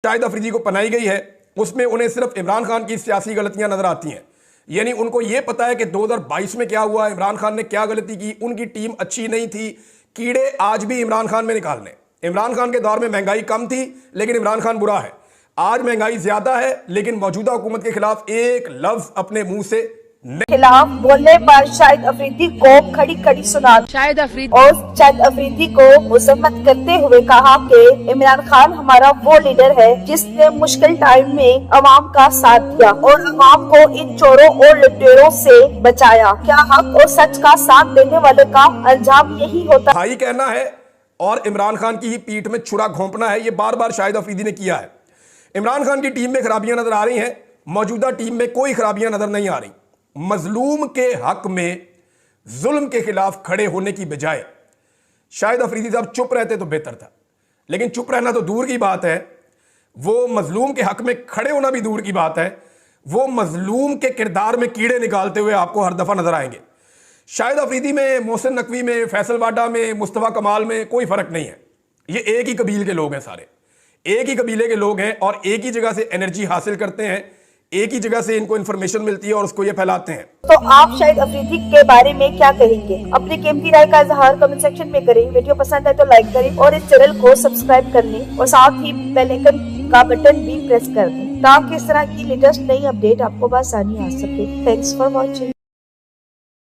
शाहिद अफरीदी को पनाई गई है, उसमें उन्हें सिर्फ इमरान खान की सियासी गलतियां नजर आती हैं। यानी उनको ये पता है कि 2022 में क्या हुआ, इमरान खान ने क्या गलती की, उनकी टीम अच्छी नहीं थी, कीड़े आज भी इमरान खान में निकालने। इमरान खान के दौर में महंगाई कम थी लेकिन इमरान खान बुरा है, आज महंगाई ज्यादा है लेकिन मौजूदा हुकूमत के खिलाफ एक लफ्ज अपने मुंह से खिलाफ बोलने पर शाहिद अफरीदी को खड़ी खड़ी सुना शाहिद अफरीदी को मजम्मत करते हुए कहा कि इमरान खान हमारा वो लीडर है जिसने मुश्किल टाइम में अवाम का साथ दिया और अवाम को इन चोरों और लुटेरों से बचाया। क्या हक और सच का साथ देने वाले का अंजाम यही होता भाई कहना है और इमरान खान की ही पीठ में छुरा घोंपना है। ये बार बार शाहिद अफरीदी ने किया है। इमरान खान की टीम में खराबियां नजर आ रही हैं, मौजूदा टीम में कोई खराबियां नजर नहीं आ रही। मजलूम के हक में जुल्म के खिलाफ खड़े होने की बजाय शाहिद अफरीदी साहब चुप रहते तो बेहतर था, लेकिन चुप रहना तो दूर की बात है, वो मजलूम के हक में खड़े होना भी दूर की बात है। वो मजलूम के किरदार में कीड़े निकालते हुए आपको हर दफा नजर आएंगे। शाहिद अफरीदी में, मोहसिन नकवी में, फैसल वाडा में, मुस्तफा कमाल में कोई फर्क नहीं है। ये एक ही कबील के लोग हैं, सारे एक ही कबीले के लोग हैं और एक ही जगह से एनर्जी हासिल करते हैं, एक ही जगह से इनको इंफॉर्मेशन मिलती है और उसको ये फैलाते हैं। तो आप शाहिद अफरीदी के बारे में क्या कहेंगे? अपनी कीमती राय का इजहार कमेंट सेक्शन में करें। वीडियो पसंद है तो लाइक करें और इस चैनल को सब्सक्राइब कर लें और साथ ही बेल आइकन का बटन भी प्रेस कर दें ताकि इस तरह की लेटेस्ट नई अपडेट आपको बआसानी आ सके। Thanks for watching.